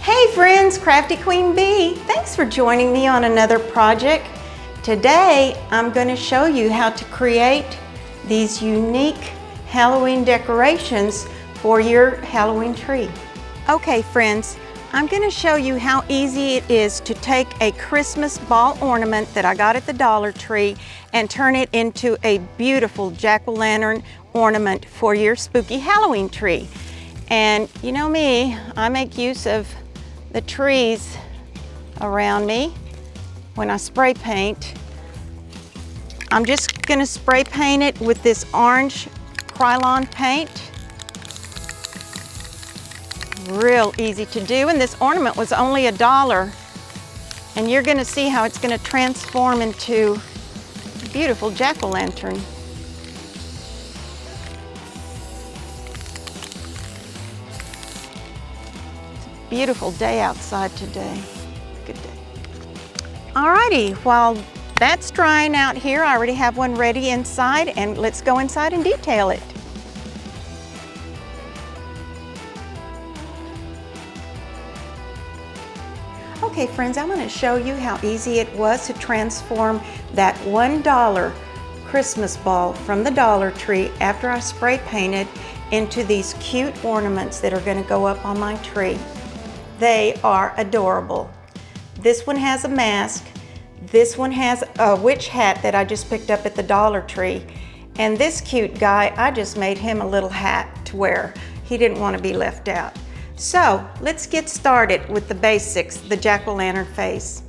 Hey friends, Crafty Queen Bee, thanks for joining me on another project. Today I'm going to show you how to create these unique Halloween decorations for your Halloween tree. Okay friends, I'm going to show you how easy it is to take a Christmas ball ornament that I got at the Dollar Tree and turn it into a beautiful jack-o'-lantern ornament for your spooky Halloween tree. And you know me, I make use of the trees around me when I spray paint. I'm just going to spray paint it with this orange Krylon paint. Real easy to do, and this ornament was only $1, and you're going to see how it's going to transform into a beautiful jack-o'-lantern. Beautiful day outside today. Good day. Alrighty, while that's drying out here, I already have one ready inside, and let's go inside and detail it. Okay friends, I'm going to show you how easy it was to transform that $1 Christmas ball from the Dollar Tree after I spray painted into these cute ornaments that are going to go up on my tree. They are adorable. This one has a mask. This one has a witch hat that I just picked up at the Dollar Tree. And this cute guy, I just made him a little hat to wear. He didn't want to be left out. So let's get started with the basics, the jack-o'-lantern face.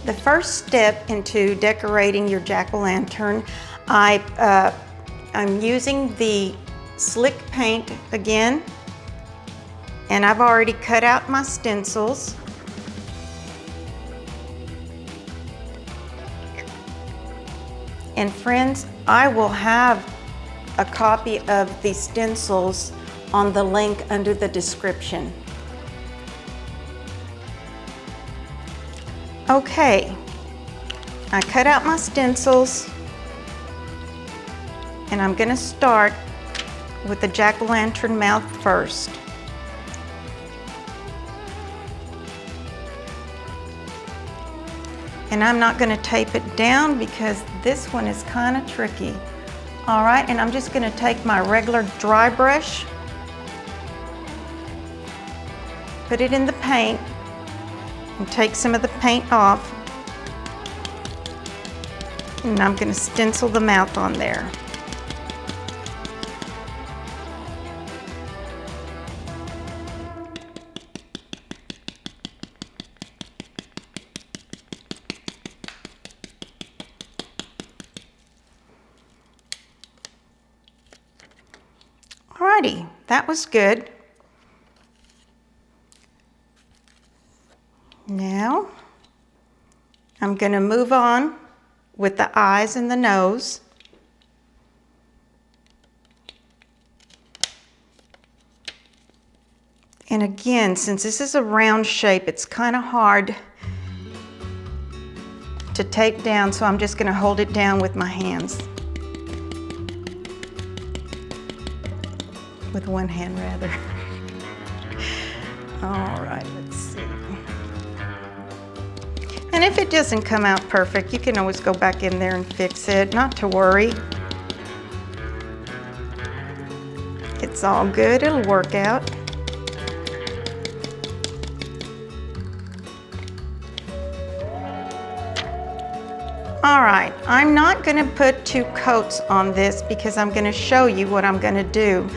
The first step into decorating your jack-o'-lantern, I'm using the slick paint again. And I've already cut out my stencils. And friends, I will have a copy of the stencils on the link under the description. Okay, I cut out my stencils, and I'm gonna start with the jack-o'-lantern mouth first. And I'm not going to tape it down because this one is kind of tricky. All right, and I'm just going to take my regular dry brush, put it in the paint, and take some of the paint off. And I'm going to stencil the mouth on there. Alrighty, that was good. Now, I'm going to move on with the eyes and the nose. And again, since this is a round shape, it's kind of hard to tape down, so I'm just going to hold it down with my hands. With one hand, rather. All right, let's see. And if it doesn't come out perfect, you can always go back in there and fix it. Not to worry. It's all good, it'll work out. All right, I'm not gonna put 2 coats on this because I'm gonna show you what I'm gonna do.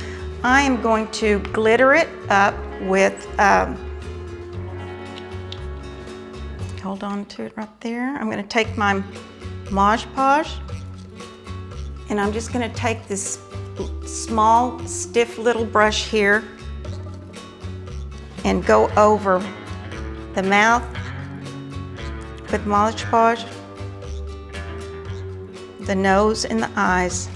I am going to glitter it up with, hold on to it right there. I'm going to take my Mod Podge, and I'm just going to take this small, stiff little brush here and go over the mouth with Mod Podge, the nose and the eyes.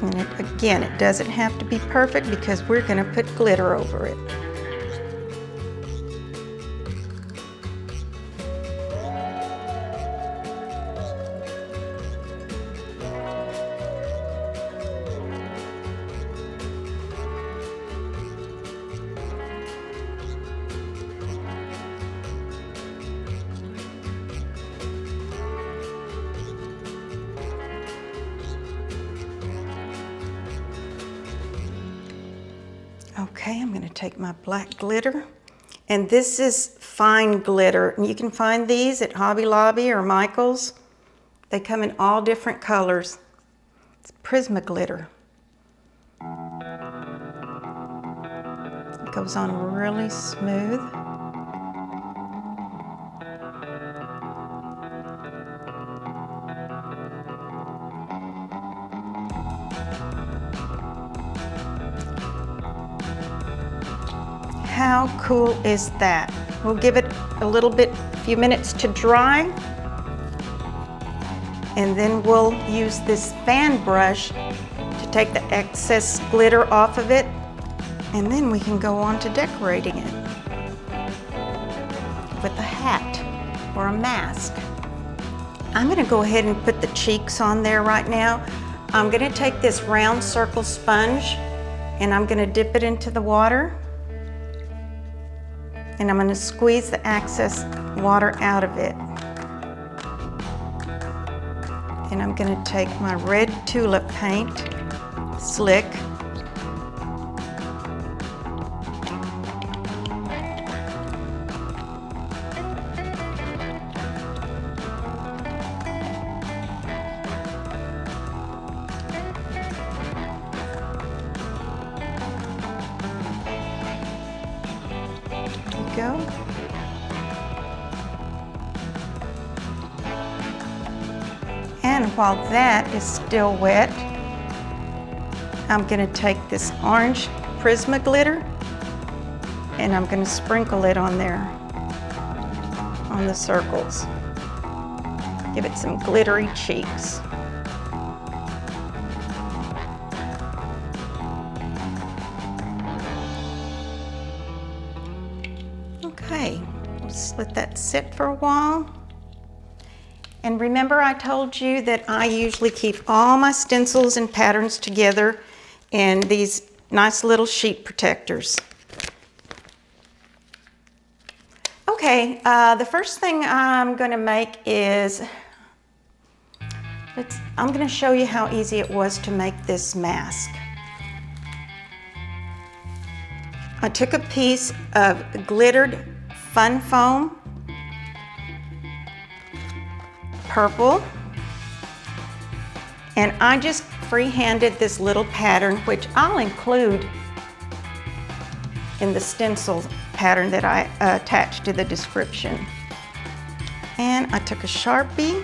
And again, it doesn't have to be perfect because we're going to put glitter over it. Okay, I'm going to take my black glitter, and this is fine glitter, and you can find these at Hobby Lobby or Michael's. They come in all different colors. It's Prisma glitter. It goes on really smooth. How cool is that? We'll give it a few minutes to dry, and then we'll use this fan brush to take the excess glitter off of it, and then we can go on to decorating it with a hat or a mask. I'm going to go ahead and put the cheeks on there right now. I'm going to take this round circle sponge and I'm going to dip it into the water. And I'm going to squeeze the excess water out of it. And I'm going to take my red tulip paint, slick, go. And while that is still wet, I'm going to take this orange Prisma glitter and I'm going to sprinkle it on there, on the circles. Give it some glittery cheeks. Okay, let's let that sit for a while. And remember, I told you that I usually keep all my stencils and patterns together in these nice little sheet protectors. Okay, the first thing I'm going to make is, I'm going to show you how easy it was to make this mask. I took a piece of glittered fun foam, purple, and I just free-handed this little pattern, which I'll include in the stencil pattern that I attached to the description. And I took a Sharpie,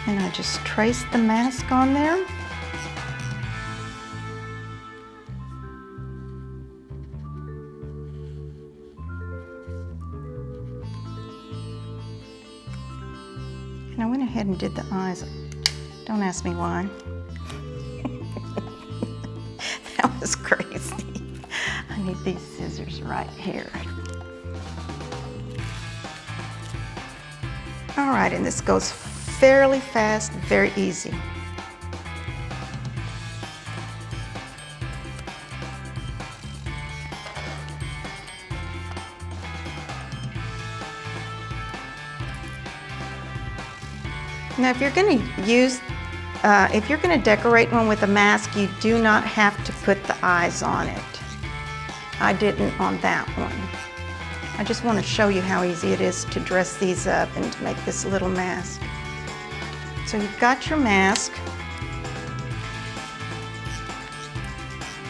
and I just traced the mask on there. And I went ahead and did the eyes. Don't ask me why. That was crazy. I need these scissors right here. All right, and this goes fairly fast, very easy. Now, if you're going to use, if you're going to decorate one with a mask, you do not have to put the eyes on it. I didn't on that one. I just want to show you how easy it is to dress these up and to make this little mask. So you've got your mask.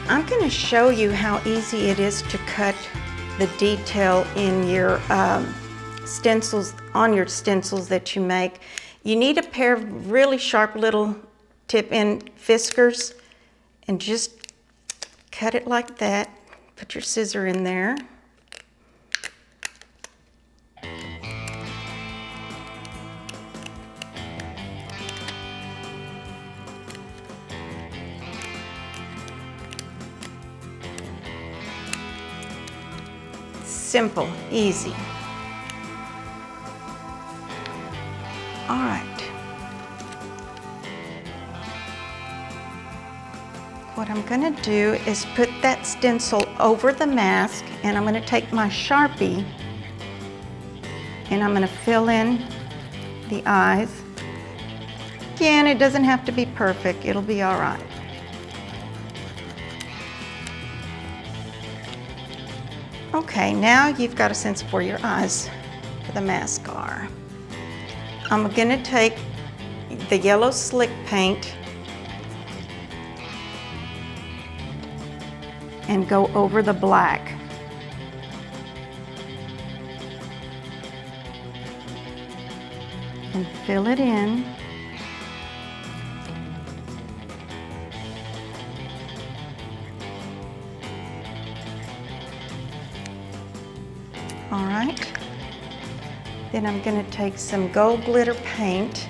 I'm going to show you how easy it is to cut the detail in your stencils, on your stencils that you make. You need a pair of really sharp little tip-in fiskars and just cut it like that. Put your scissor in there. Simple, easy. All right. What I'm going to do is put that stencil over the mask, and I'm going to take my Sharpie And I'm going to fill in the eyes. Again, it doesn't have to be perfect. It'll be all right. Okay, now you've got a sense of where your eyes for the mask are. I'm going to take the yellow slick paint and go over the black. And fill it in. All right. Then I'm going to take some gold glitter paint.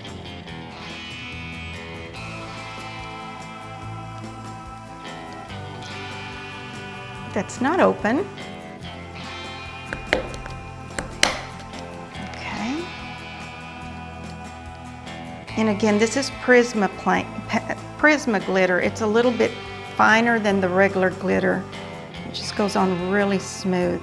That's not open. Okay. And again, this is Prisma glitter. It's a little bit finer than the regular glitter. It just goes on really smooth.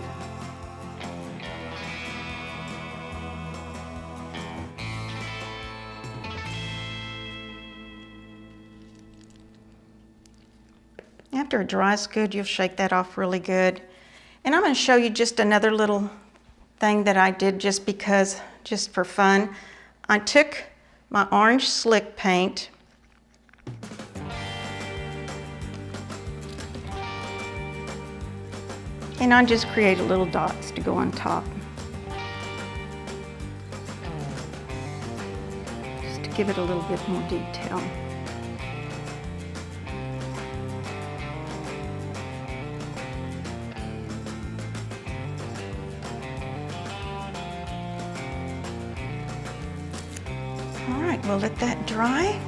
After it dries good, you'll shake that off really good. And I'm going to show you just another little thing that I did just for fun. I took my orange slick paint and I just created little dots to go on top. Just to give it a little bit more detail. All right, we'll let that dry.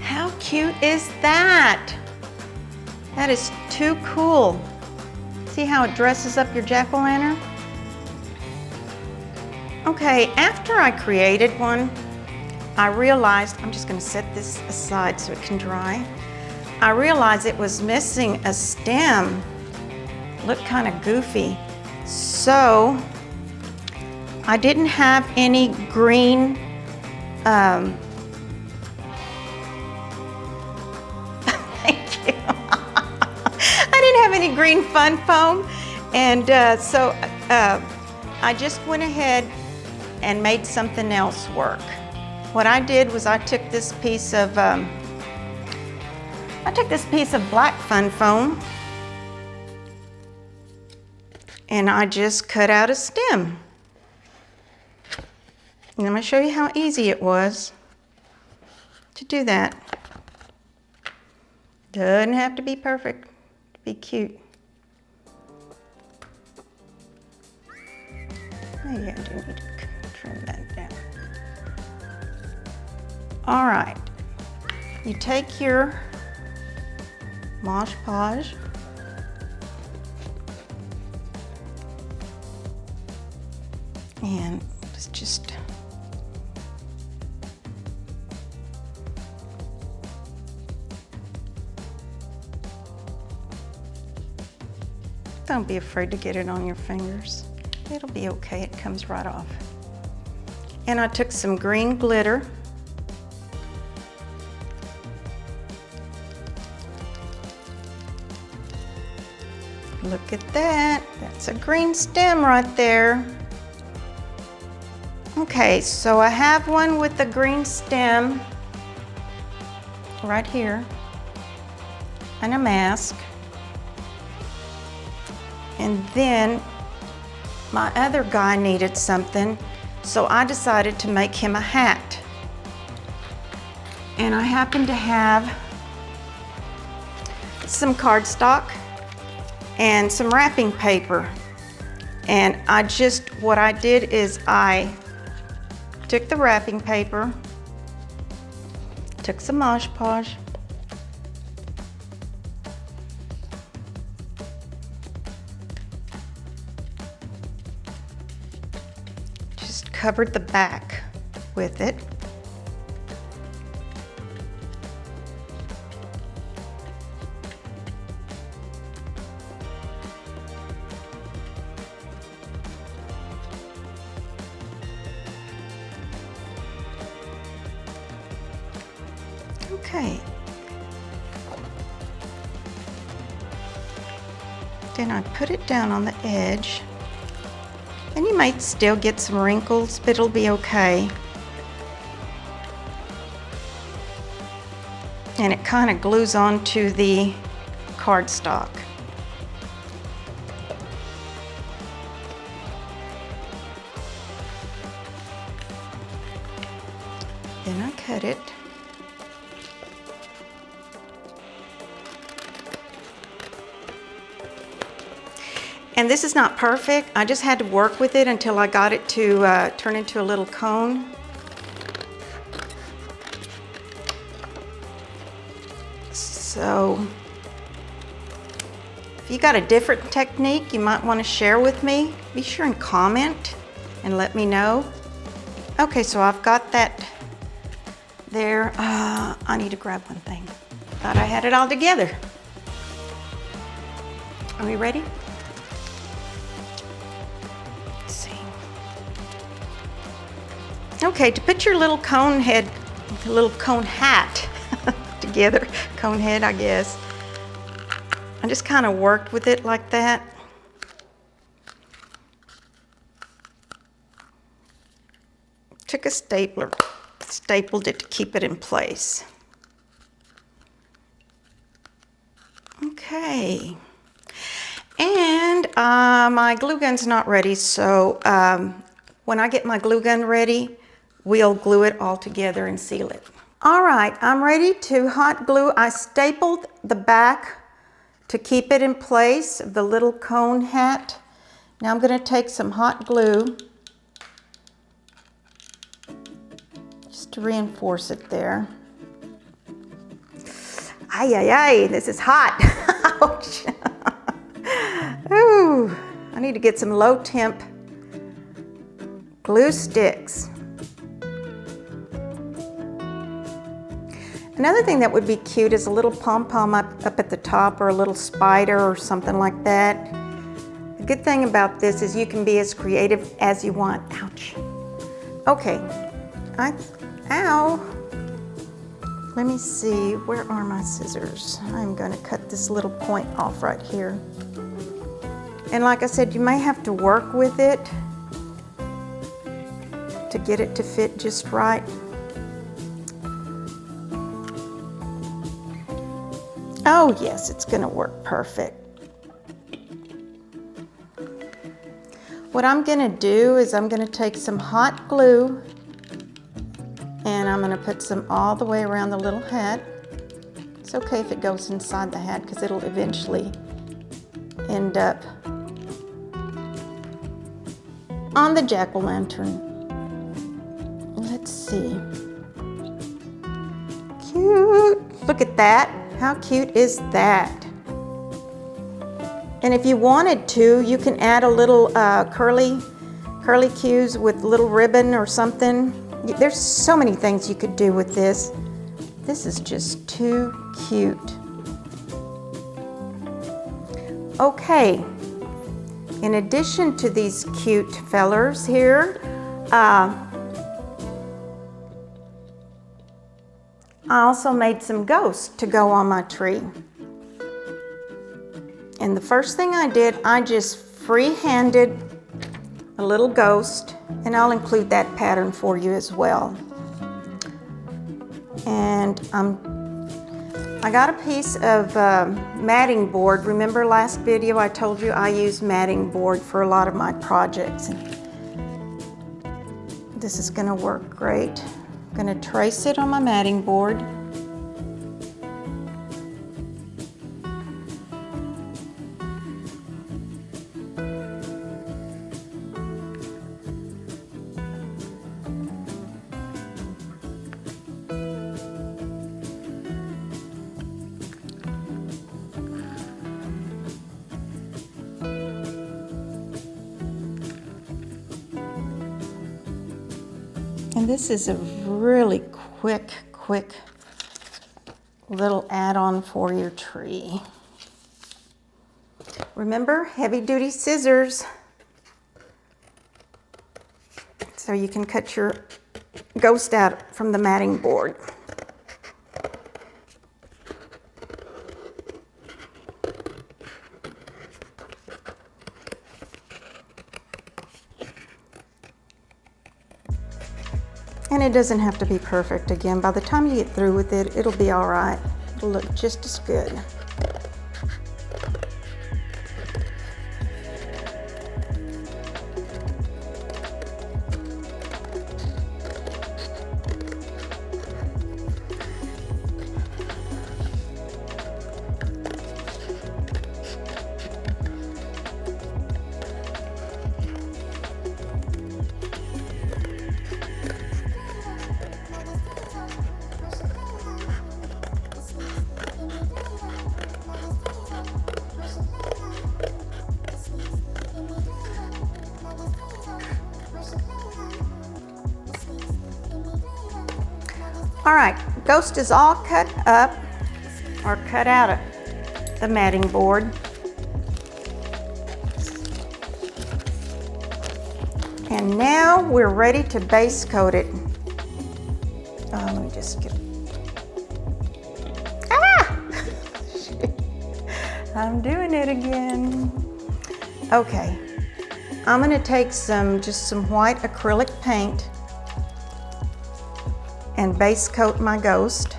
How cute is that? That is too cool. See how it dresses up your jack-o'-lantern? Okay, after I created one, I realized, I'm just going to set this aside so it can dry. I realized it was missing a stem. Looked kind of goofy. So I didn't have any green thank you. I didn't have any green fun foam, and so I just went ahead and made something else work. What I did was I took this piece of black fun foam and I just cut out a stem. And I'm going to show you how easy it was to do that. Doesn't have to be perfect to be cute. Maybe I do need to trim that down. All right. You take your Mod Podge and just don't be afraid to get it on your fingers. It'll be okay, it comes right off. And I took some green glitter. Look at that, that's a green stem right there. Okay, so I have one with the green stem right here and a mask. And then my other guy needed something, so I decided to make him a hat. And I happen to have some cardstock and some wrapping paper. And what I did is I took the wrapping paper, took some Mod Podge, just covered the back with it. Okay. Then I put it down on the edge. And you might still get some wrinkles, but it'll be okay. And it kind of glues onto the cardstock. Then I cut it. And this is not perfect. I just had to work with it until I got it to turn into a little cone. So, if you got a different technique you might want to share with me, be sure and comment and let me know. Okay, so I've got that there. I need to grab one thing. Thought I had it all together. Are we ready? Let's see. Okay, to put your little cone head, little cone hat together, cone head, I guess. I just kind of worked with it like that. Took a stapler, stapled it to keep it in place. Okay. And my glue gun's not ready, so when I get my glue gun ready, we'll glue it all together and seal it. All right, I'm ready to hot glue. I stapled the back to keep it in place of the little cone hat. Now I'm going to take some hot glue just to reinforce it there. Ay, ay, ay, this is hot. Ouch. Ooh, I need to get some low temp glue sticks. Another thing that would be cute is a little pom-pom up at the top, or a little spider or something like that. The good thing about this is you can be as creative as you want. Ouch. Okay, ow. Let me see, where are my scissors? I'm gonna cut this little point off right here. And like I said, you may have to work with it to get it to fit just right. Oh yes, it's gonna work perfect. What I'm gonna do is I'm gonna take some hot glue and I'm gonna put some all the way around the little hat. It's okay if it goes inside the hat because it'll eventually end up on the jack-o'-lantern. Let's see. Cute, look at that. How cute is that? And if you wanted to, you can add a little curly cues with little ribbon or something. There's so many things you could do with this. This is just too cute. Okay, in addition to these cute fellers here, I also made some ghosts to go on my tree. And the first thing I did, I just free-handed a little ghost, and I'll include that pattern for you as well. And I got a piece of matting board. Remember last video I told you I use matting board for a lot of my projects. This is gonna work great. I'm gonna trace it on my matting board. And this is a really quick little add-on for your tree. Remember, heavy-duty scissors, so you can cut your ghost out from the matting board. And it doesn't have to be perfect again. By the time you get through with it, it'll be all right. It'll look just as good. All right, ghost is all cut up or cut out of the matting board. And now we're ready to base coat it. Let me just get, I'm doing it again. Okay, I'm gonna take just some white acrylic paint and base coat my ghost.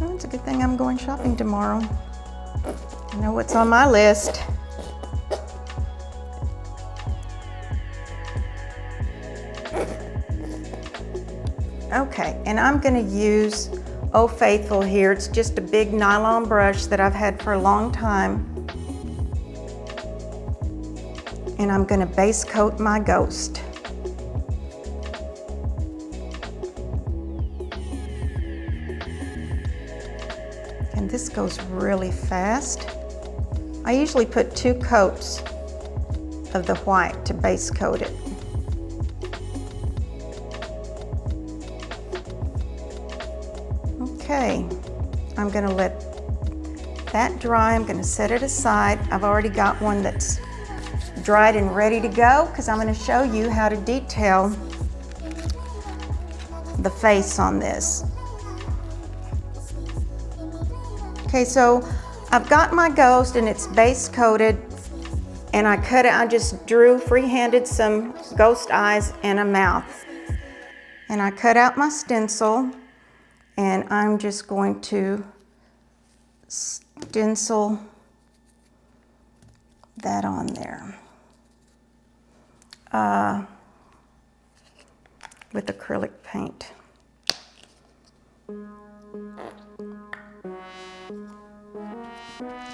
Oh, it's a good thing I'm going shopping tomorrow. I know what's on my list. Okay, and I'm gonna use Oh Faithful here. It's just a big nylon brush that I've had for a long time. And I'm gonna base coat my ghost. And this goes really fast. I usually put 2 coats of the white to base coat it. Okay, I'm gonna let that dry. I'm gonna set it aside. I've already got one that's dried and ready to go because I'm going to show you how to detail the face on this. Okay, so I've got my ghost and it's base coated, and I just drew freehanded some ghost eyes and a mouth. And I cut out my stencil, and I'm just going to stencil that on there. With acrylic paint.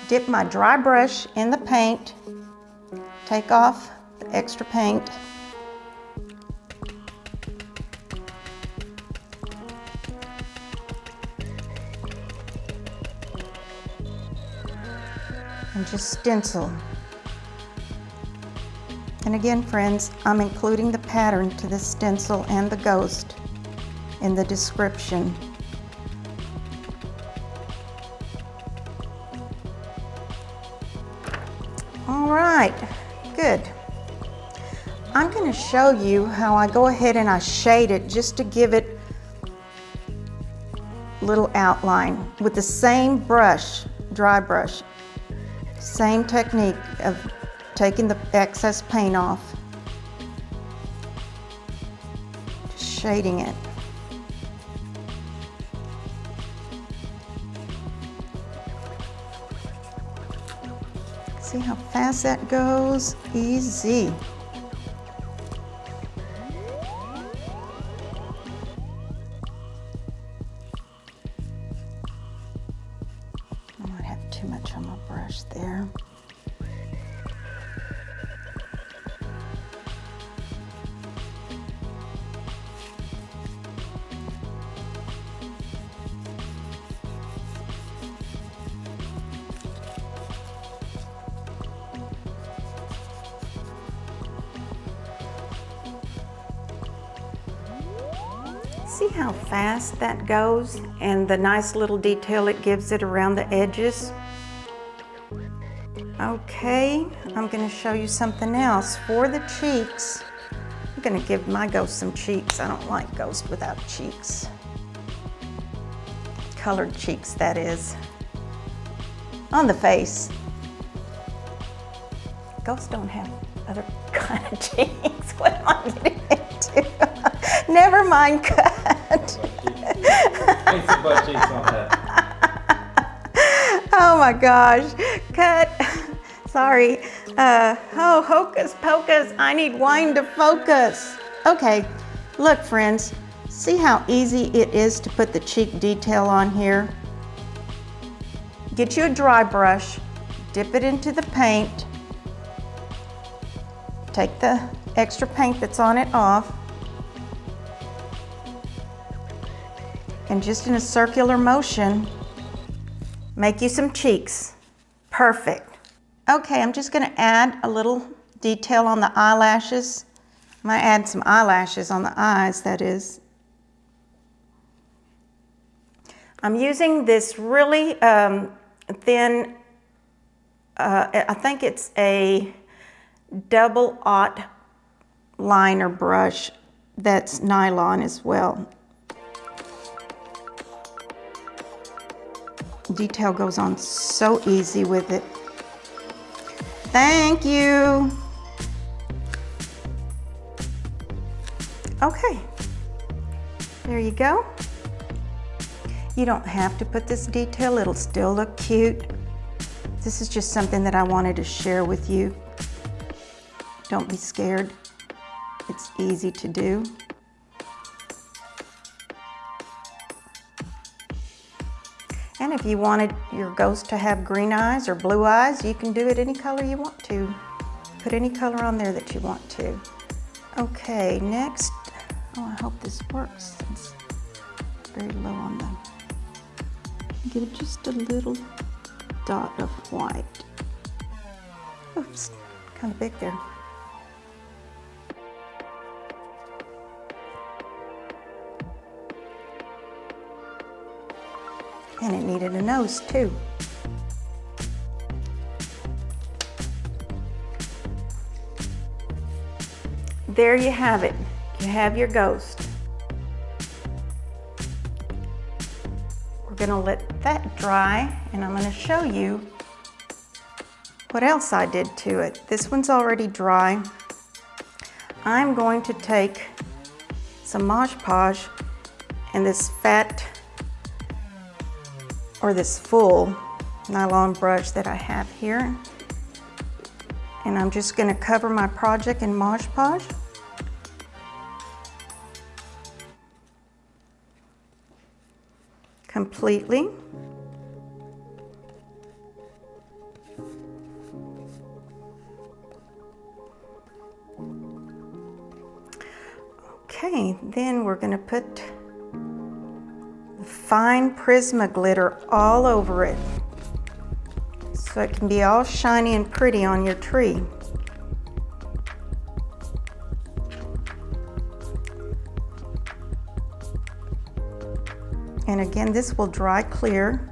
Dip my dry brush in the paint, take off the extra paint, and just stencil. And again, friends, I'm including the pattern to the stencil and the ghost in the description. All right, good. I'm going to show you how I go ahead and I shade it just to give it a little outline with the same brush, dry brush, same technique of taking the excess paint off, just shading it. See how fast that goes? Easy. I might have too much on my brush there. See how fast that goes and the nice little detail it gives it around the edges? Okay, I'm going to show you something else. For the cheeks, I'm going to give my ghost some cheeks. I don't like ghost without cheeks. Colored cheeks, that is. On the face. Ghosts don't have other kind of cheeks. What am I getting into? Never mind, cut. Paint some butt cheeks on that. Oh my gosh, cut. Sorry. Oh, hocus pocus, I need wine to focus. Okay, look friends, see how easy it is to put the cheek detail on here? Get you a dry brush, dip it into the paint, take the extra paint that's on it off, and just in a circular motion, make you some cheeks. Perfect. Okay, I'm just gonna add a little detail on the eyelashes. I might add some eyelashes on the eyes, that is. I'm using this really thin, I think it's a double aught liner brush that's nylon as well. Detail goes on so easy with it. Thank you. Okay, there you go. You don't have to put this detail, it'll still look cute. This is just something that I wanted to share with you. Don't be scared. It's easy to do. And if you wanted your ghost to have green eyes or blue eyes, you can do it any color you want to. Put any color on there that you want to. Okay, next, oh, I hope this works. It's very low on the, give it just a little dot of white. Oops, kind of big there. And it needed a nose too. There you have it. You have your ghost. We're gonna let that dry and I'm gonna show you what else I did to it. This one's already dry. I'm going to take some Mod Podge and this fat or this full nylon brush that I have here. And I'm just gonna cover my project in Mod Podge. Completely. Okay, then we're gonna put fine Prisma glitter all over it so it can be all shiny and pretty on your tree. And again, this will dry clear.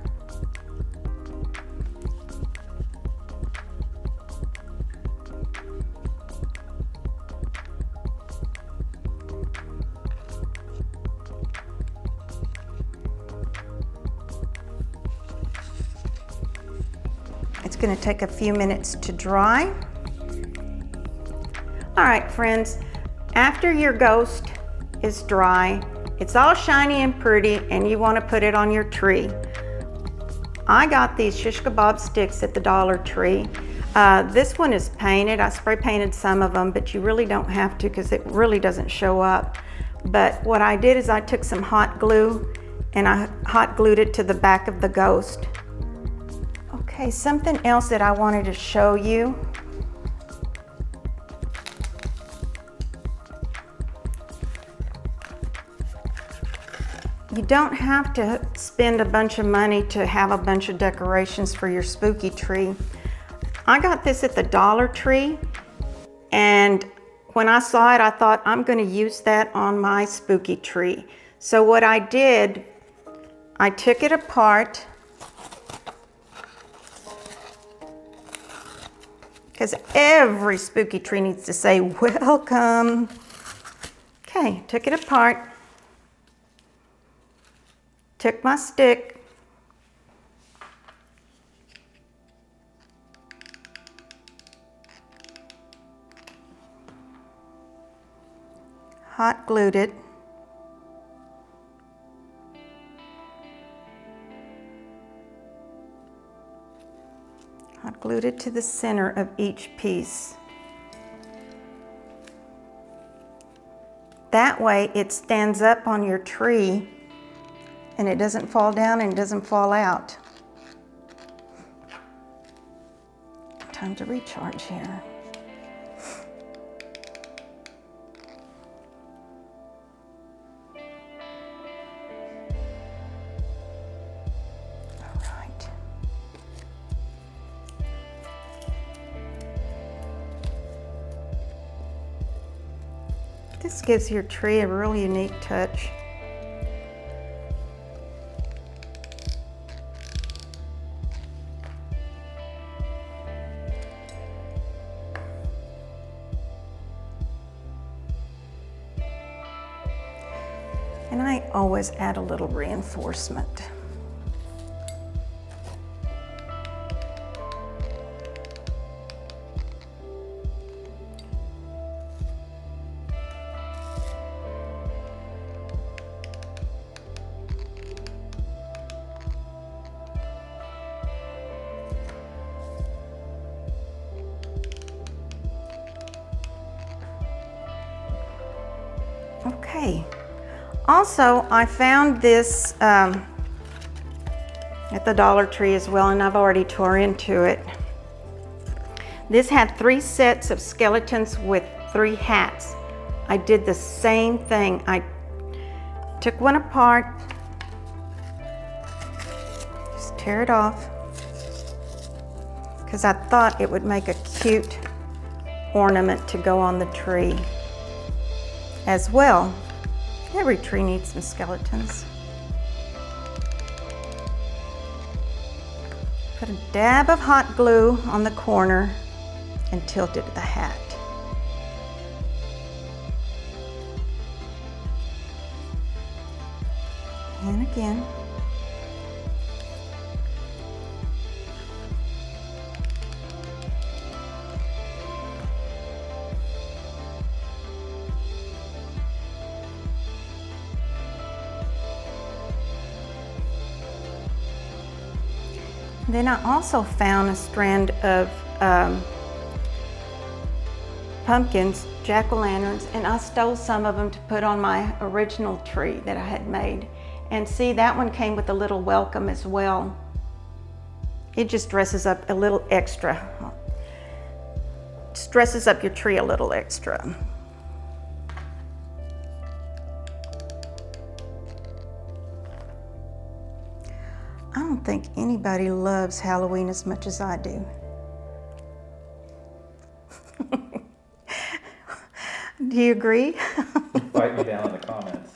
It's going to take a few minutes to dry. All right, friends, after your ghost is dry, it's all shiny and pretty, and you want to put it on your tree. I got these shish kebab sticks at the Dollar Tree. This one is painted. I spray painted some of them, but you really don't have to because it really doesn't show up. But what I did is I took some hot glue and I hot glued it to the back of the ghost. Okay, something else that I wanted to show you. You don't have to spend a bunch of money to have a bunch of decorations for your spooky tree. I got this at the Dollar Tree, and when I saw it, I thought I'm going to use that on my spooky tree. So what I did, I took it apart, because every spooky tree needs to say, welcome. Okay, took it apart. Took my stick, hot glued it. Hot glued it to the center of each piece. That way it stands up on your tree and it doesn't fall down and it doesn't fall out. Time to recharge here. All right. This gives your tree a really unique touch. And I always add a little reinforcement. Okay. Also, I found this at the Dollar Tree as well, and I've already tore into it. This had 3 sets of skeletons with 3 hats. I did the same thing. I took one apart, just tear it off, because I thought it would make a cute ornament to go on the tree as well. Every tree needs some skeletons. Put a dab of hot glue on the corner and tilt it to the hat. And again. Then I also found a strand of pumpkins, jack-o'-lanterns, and I stole some of them to put on my original tree that I had made. And see, that one came with a little welcome as well. It just dresses up a little extra. Just dresses up your tree a little extra. I don't think anybody loves Halloween as much as I do. Do you agree? Write me down in the comments.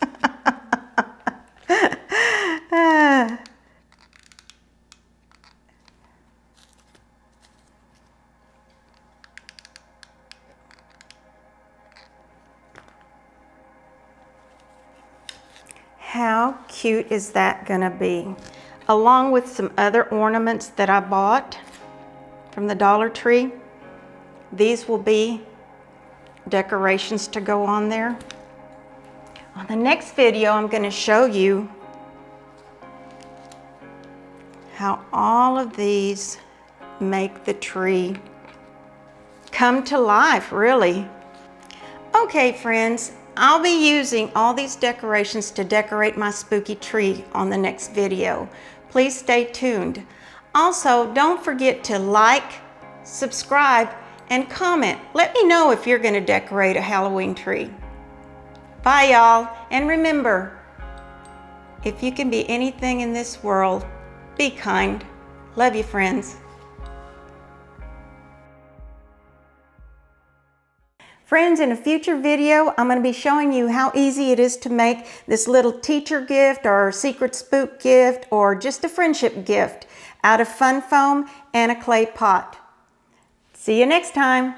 How cute is that gonna be? Along with some other ornaments that I bought from the Dollar Tree. These will be decorations to go on there. On the next video, I'm going to show you how all of these make the tree come to life, really. Okay, friends, I'll be using all these decorations to decorate my spooky tree on the next video. Please stay tuned. Also, don't forget to like, subscribe, and comment. Let me know if you're going to decorate a Halloween tree. Bye, y'all. And remember, if you can be anything in this world, be kind. Love you, friends. Friends, in a future video, I'm going to be showing you how easy it is to make this little teacher gift or secret spook gift or just a friendship gift out of fun foam and a clay pot. See you next time.